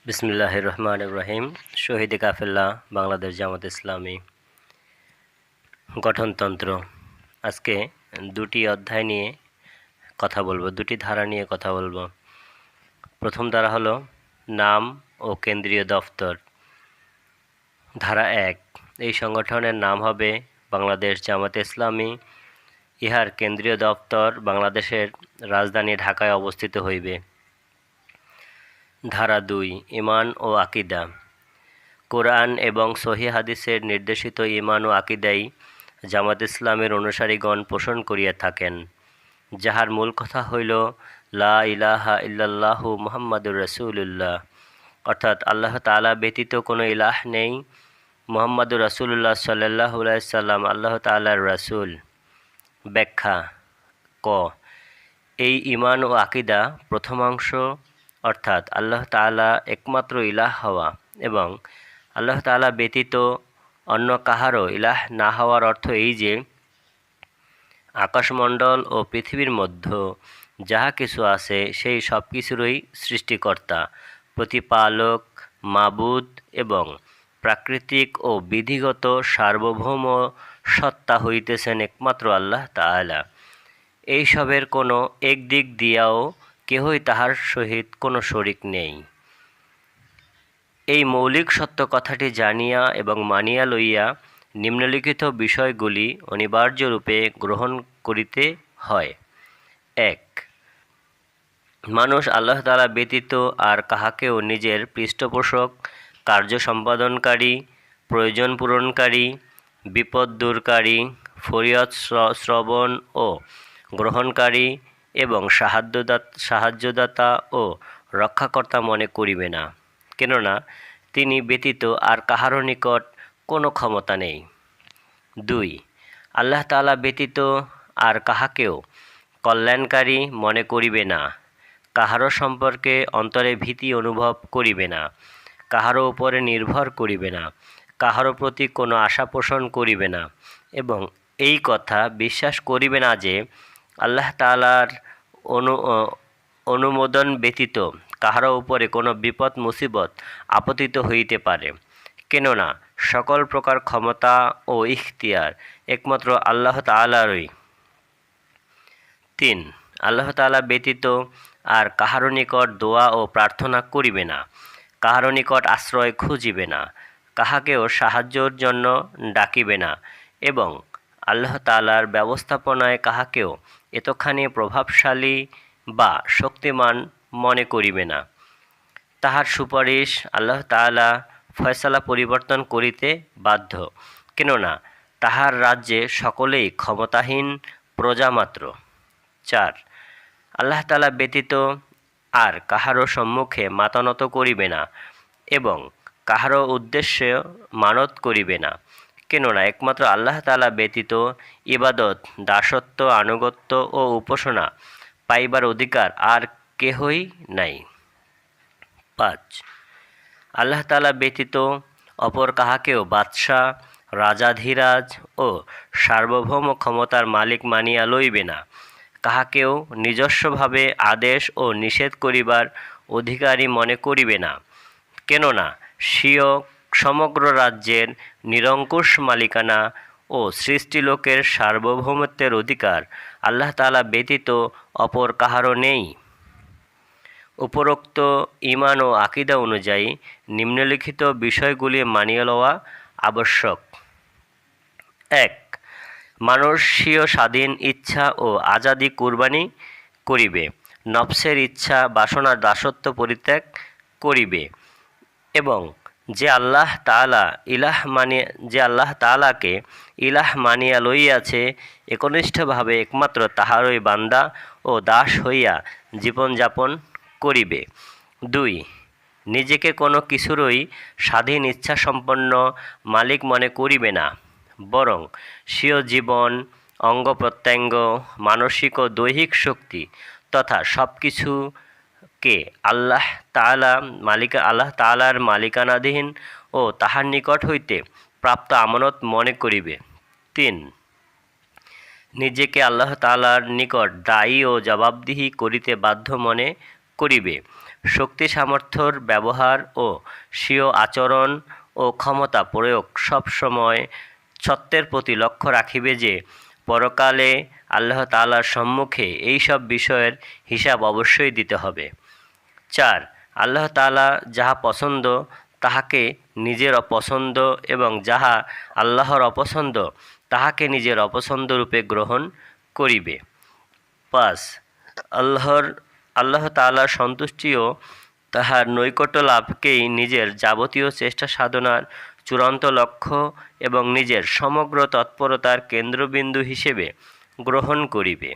বিসমিল্লাহির রহমানির রহিম। শহীদে কাফেলা বাংলাদেশ জামাত ইসলামী গঠনতন্ত্র। আজকে দুটি অধ্যায় নিয়ে কথা বলবো, দুটি ধারা নিয়ে কথা বলবো। প্রথম ধারা হলো নাম ও কেন্দ্রীয় দফতর। ধারা 1, এই সংগঠনের নাম হবে বাংলাদেশ জামাত ইসলামী। ইহার কেন্দ্রীয় দফতর বাংলাদেশের রাজধানী ঢাকায় অবস্থিত হইবে। ধারা 2, ঈমান ও আকীদা। কোরআন এবং সহিহ হাদিসের নির্দেশিত ঈমান ও আকীদাই জামাত ইসলামের অনুসারীগণ পোষণ করিয়া থাকেন, যাহার মূল কথা হইল লা ইলাহা ইল্লাল্লাহু মুহাম্মাদুর রাসূলুল্লাহ, অর্থাৎ আল্লাহ তাআলা ব্যতীত কোনো ইলাহ নেই, মুহাম্মাদুর রাসূলুল্লাহ সাল্লাল্লাহু আলাইহি সাল্লাম আল্লাহ তাআলার রাসূল। ব্যাখ্যা। ক, এই ঈমান ও আকীদা প্রথমাংশ অর্থাৎ আল্লাহ তাআলা একমাত্র ইলাহ হওয়া এবং আল্লাহ তাআলা ব্যতীত অন্য কাহারও ইলাহ না হওয়ার অর্থ এই যে আকাশমণ্ডল ও পৃথিবীর মধ্যে যাহা কিছু আছে সেই সব কিছুরই সৃষ্টিকর্তা, প্রতিপালক, মাবুদ এবং প্রাকৃতিক ও বিধিগত সার্বভৌম সত্তা হইতেছেন একমাত্র আল্লাহ তাআলা। এইসবের কোনো এক দিক দিয়াও কেহই তাহার সহিত কোনো শরিক নেই। এই মৌলিক সত্য কথাটি জানিয়া এবং মানিয়া লইয়া নিম্নলিখিত বিষয়গুলি অনিবার্যরূপে গ্রহণ করিতে হয়। 1, মানুষ আল্লাহ তাআলা ব্যতীত আর কাহাকেও নিজের পৃষ্ঠপোষক, কার্য সম্পাদনকারী, প্রয়োজন পূরণকারী, বিপদ দূরকারী, ফরিয়াদ শ্রবণ ও গ্রহণকারী এবং সাহায্যদাতা ও রক্ষাকর্তা মনে করিবে না, কেননা তিনি ব্যতীত আর কাহারও নিকট কোনো ক্ষমতা নেই। 2, আল্লাহ তাআলা ব্যতীত আর কাহাকেও কল্যাণকারী মনে করিবে না, কাহারও সম্পর্কে অন্তরে ভীতি অনুভব করিবে না, কাহারও উপরে নির্ভর করিবে না, কাহারও প্রতি কোনো আশা পোষণ করিবে না এবং এই কথা বিশ্বাস করিবে না যে আল্লাহ তাআলার অনুমোদন ব্যতীত কাহারও উপরে কোনো বিপদ মুসিবত আপতিত হইতে পারে, কেননা সকল প্রকার ক্ষমতা ও ইখতিয়ার একমাত্র আল্লাহ তাআলারই। 3, আল্লাহ তাআলা ব্যতীত আর কাহারও নিকট দোয়া ও প্রার্থনা করিবে না, কাহারও নিকট আশ্রয় খুঁজিবে না, কাহাকেও সাহায্যের জন্য ডাকিবে না এবং আল্লাহ তাআলার ব্যবস্থাপনায় কাহাকেও এতখানি প্রভাবশালী বা শক্তিমান মনে করিবে না। তাহার সুপারিশ আল্লাহ তাআলা ফয়সালা পরিবর্তন করিতে বাধ্য, কেননা তাহার রাজ্যে সকলেই ক্ষমতাহীন প্রজামাত্র। 4, আল্লাহ তাআলা ব্যতীত আর কাহারও সম্মুখে মাতানত করিবে না এবং কাহারও উদ্দেশ্যে মানত করিবে না, কেননা একমাত্র আল্লাহ তাআলা ব্যতীত ইবাদত, দাসত্ব, আনুগত্য ও উপাসনা পাইবার অধিকার আর কেহই নাই। 5, আল্লাহ তাআলা ব্যতীত অপর কাহাকেও বাদশাহ, রাজাধিরাজ ও সার্বভৌম ক্ষমতার মালিক মানিয়া লইবে না, কাহাকেও নিজস্বভাবে আদেশ ও নিষেধ করিবার অধিকারী মনে করিবে না, কেননা স্বীয় সমগ্র রাজ্যের নিরঙ্কুশ মালিকানা ও সৃষ্টিলোকের সার্বভৌমত্বের অধিকার আল্লাহ তাআলা ব্যতীত অপর কাহারও নেই। উপরোক্ত ঈমান ও আকীদা অনুযায়ী নিম্নলিখিত বিষয়গুলি মানিয়া লওয়া আবশ্যক। 1, মানুষ স্বীয় স্বাধীন ইচ্ছা ও আজাদী কুরবানি করিবে, নফসের ইচ্ছা বাসনার দাসত্ব পরিত্যাগ করিবে এবং যে আল্লাহ তাআলাকে ইলাহ মানিয়া লইয়াছে একনিষ্ঠভাবে একমাত্র তাহারই বান্দা ও দাস হইয়া জীবনযাপন করিবে। 2, নিজেকে কোনো কিছুরই স্বাধীন ইচ্ছাসম্পন্ন মালিক মনে করিবে না, বরং স্বীয় জীবন, অঙ্গ প্রত্যঙ্গ, মানসিক ও দৈহিক শক্তি তথা সব কিছুকে আল্লাহ তাআলার মালিকানাধীন ও তাহার নিকট হইতে প্রাপ্ত আমানত মনে করিবে। 3, নিজেকে আল্লাহ তাআলার নিকট দায়ী ও জবাবদিহি করিতে বাধ্য মনে করিবে। শক্তি সামর্থ্যর ব্যবহার ও স্বীয় আচরণ ও ক্ষমতা প্রয়োগ সব সময় সত্যের প্রতি লক্ষ্য রাখিবে যে পরকালে আল্লাহ তাআলার সম্মুখে এইসব বিষয়ের হিসাব অবশ্যই দিতে হবে। 4. আল্লাহ তাআলা যাহা পছন্দ তাহাকে নিজের অপছন্দ এবং যাহা আল্লাহর অপছন্দ তাহাকে নিজের অপছন্দ রূপে গ্রহণ করিবে। 5. আল্লাহ তাআলার সন্তুষ্টি ও তাহার নৈকট্য লাভকেই নিজের যাবতীয় চেষ্টা সাধনার চূড়ান্ত লক্ষ্য এবং নিজের সমগ্র তৎপরতার কেন্দ্রবিন্দু হিসেবে গ্রহণ করিবে।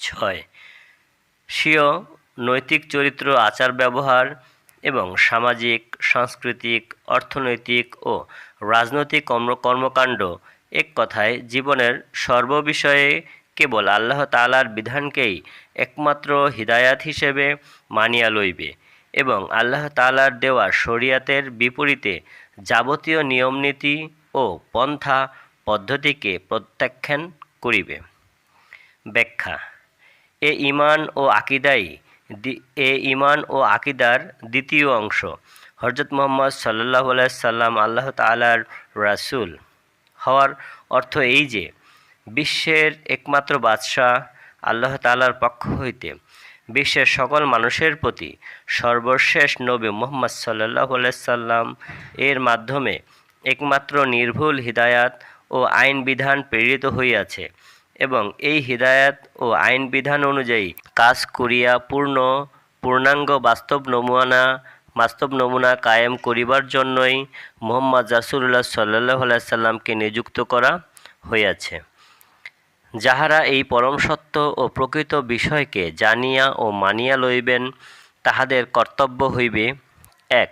6. স্বীয় নৈতিক চরিত্র, আচার ব্যবহার এবং সামাজিক, সাংস্কৃতিক, অর্থনৈতিক ও রাজনৈতিক কর্মকাণ্ড, এক কথায় জীবনের সর্ববিষয়ে কেবল আল্লাহ তাআলার বিধানকেই একমাত্র হিদায়াত হিসেবে মানিয়া লইবে এবং আল্লাহ তাআলার দেওয়া শরিয়াতের বিপরীতে যাবতীয় নিয়মনীতি ও পন্থা পদ্ধতিকে প্রত্যাখ্যান করিবে। ব্যাখ্যা: এ ঈমান ও আকিদার দ্বিতীয় অংশ। হযরত মুহাম্মদ সাল্লাল্লাহু আলাইহি সাল্লাম আল্লাহ তাআলার রাসূল হওয়ার অর্থ এই যে বিশ্বের একমাত্র বাদশাহ আল্লাহ তাআলার পক্ষ হইতে বিশ্বের সকল মানুষের প্রতি সর্বশেষ নবী মুহাম্মদ সাল্লাল্লাহু আলাইহি সাল্লাম এর মাধ্যমে একমাত্র নির্ভুল হিদায়াত ও আইন বিধান প্রেরিত হইয়াছে এবং এই হিদায়াত ও আইন বিধান অনুযায়ী কাজ করিয়া পূর্ণাঙ্গ বাস্তব নমুনা কায়েম করিবার জন্যই মুহাম্মদ রাসূলুল্লাহ সাল্লাল্লাহু আলাইহি সাল্লামকে নিযুক্ত করা হইয়াছে। যাহারা এই পরম সত্য ও প্রকৃত বিষয়কে জানিয়া ও মানিয়া লইবেন তাহাদের কর্তব্য হইবে: 1.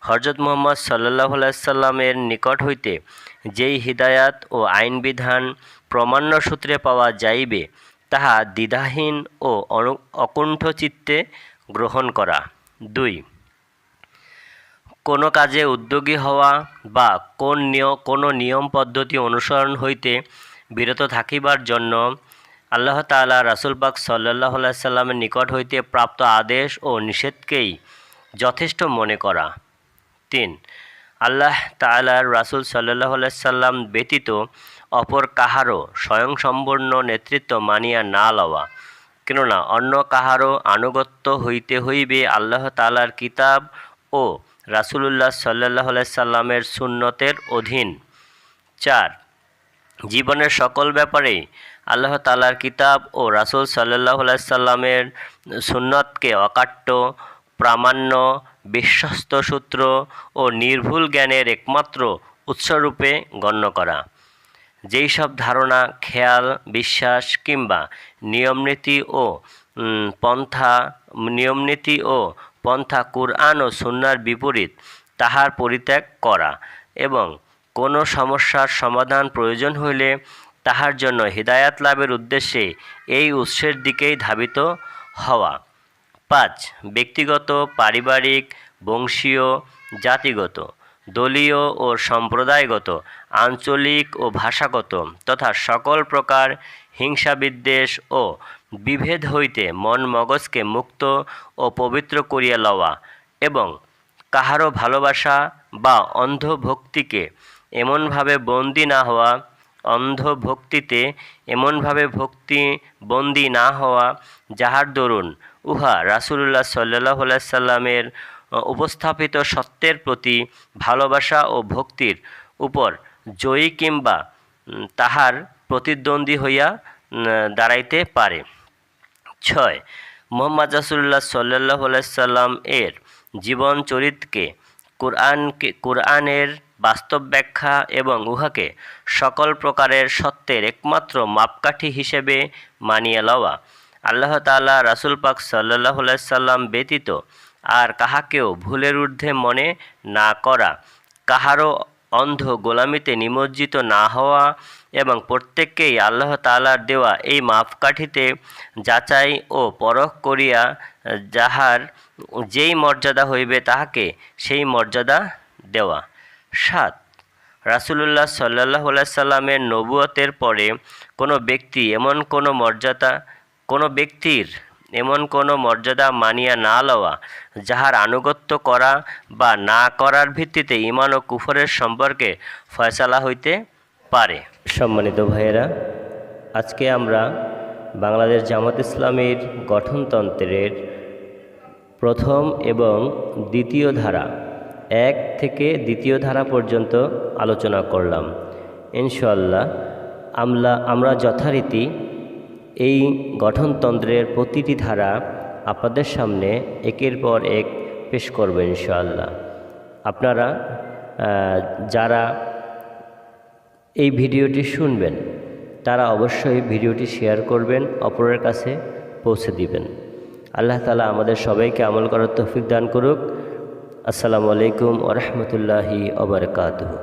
হযরত মুহাম্মদ সাল্লাল্লাহু আলাইহি সাল্লামের নিকট হইতে যেই হিদায়াত ও আইন বিধান প্রামাণ্য সূত্রে পাওয়া যাইবে তাহা দ্বিধাহীন ও অকুণ্ঠ চিত্তে গ্রহণ করা। 2. কোনো কাজে উদ্যোগী হওয়া বা কোনো নিয়ম পদ্ধতি অনুসরণ হইতে বিরত থাকিবার জন্য আল্লাহ তাআলা রাসূল পাক সাল্লাল্লাহু আলাইহি সাল্লামের নিকট হইতে প্রাপ্ত আদেশ ও নিষেধকেই যথেষ্ট মনে করা। 3. আল্লাহ তাআলার রাসূল সাল্লাল্লাহু আলাইহি সাল্লাম ব্যতীত অপর কাহারও স্বয়ংসম্পূর্ণ নেতৃত্ব মানিয়া না লওয়া, কেননা অন্য কাহারও আনুগত্য হইতে হইবে আল্লাহ তাআলার কিতাব ও রাসূলুল্লাহ সাল্লাল্লাহু আলাইহি সাল্লামের সুন্নতের অধীন। 4. জীবনের সকল ব্যাপারেই আল্লাহ তাআলার কিতাব ও রাসূল সাল্লাল্লাহু আলাইহি সাল্লামের সুন্নতকে অকাট্য, প্রামাণ্য, বিশ্বস্ত সূত্র ও নির্ভুল জ্ঞানের একমাত্র উৎসরূপে গণ্য করা। যেই সব ধারণা, খেয়াল, বিশ্বাস কিংবা নিয়মনীতি ও পন্থা কুরআন ও সুন্নাহর বিপরীত, তাহার পরিত্যাগ করা এবং কোনো সমস্যার সমাধান প্রয়োজন হইলে তাহার জন্য হিদায়াত লাভের উদ্দেশ্যে এই উৎসের দিকেই ধাবিত হওয়া। 5. ব্যক্তিগত, পারিবারিক, বংশীয়, জাতিগত, দলীয় ও সম্প্রদায়গত, আঞ্চলিক ও ভাষাগত তথা সকল প্রকার হিংসা, বিদ্বেষ ও বিভেদ হইতে মন মগজকে মুক্ত ও পবিত্র করিয়া লওয়া এবং কাহারও ভালোবাসা বা অন্ধভক্তিতে এমনভাবে বন্দী না হওয়া যাহার দরুন উহা রাসূলুল্লাহ সাল্লাল্লাহু আলাইহি সাল্লামের উপস্থাপিত সত্যের প্রতি ভালোবাসা ও ভক্তির উপর জয়ী কিংবা তাহার প্রতিদ্বন্দ্বী হইয়া দাঁড়াইতে পারে। 6. মুহাম্মদ রাসূলুল্লাহ সাল্লাল্লাহু আলাইহি সাল্লাম এর জীবন চরিতকে কুরআনের বাস্তব ব্যাখ্যা এবং উহাকে সকল প্রকারের সত্যের একমাত্র মাপকাঠি হিসেবে মানিয়া লওয়া। আল্লাহ তাআলা রাসূল পাক সাল্লাল্লাহু আলাইহি সাল্লাম ব্যতীত আর কাহাকেও ভুলের ঊর্ধ্বে মনে না করা, কাহারও অন্ধ গোলামিতে নিমজ্জিত না হওয়া এবং প্রত্যেককেই আল্লাহ তাআলার দেওয়া এই মাপকাঠিতে যাচাই ও পরখ করিয়া যাহার যেই মর্যাদা হইবে তাহাকে সেই মর্যাদা দেওয়া। 7. রাসূলুল্লাহ সাল্লাল্লাহু আলাইহি সাল্লামের নবুয়তের পরে কোনো ব্যক্তির এমন কোনো মর্যাদা মানিয়া না লওয়া, যাহার আনুগত্য করা বা না করার ভিত্তিতে ঈমান ও কুফরের সম্পর্কে ফয়সালা হইতে পারে। সম্মানিত ভাইয়েরা, আজকে আমরা বাংলাদেশ জামাত ইসলামীর গঠনতন্ত্রের প্রথম এবং দ্বিতীয় ধারা, 1 থেকে দ্বিতীয় ধারা পর্যন্ত আলোচনা করলাম। ইনশাআল্লাহ আমরা যথারীতি এই গঠনতন্ত্রের প্রতিটি ধারা আপনাদের সামনে একের পর এক পেশ করব ইনশাআল্লাহ। আপনারা যারা এই ভিডিওটি শুনবেন তারা অবশ্যই ভিডিওটি শেয়ার করবেন, অপরের কাছে পৌঁছে দিবেন। আল্লাহ তাআলা আমাদের সবাইকে আমল করার তৌফিক দান করুক। আসসালামু আলাইকুম ওয়া রাহমাতুল্লাহি ওয়া বারাকাতুহু।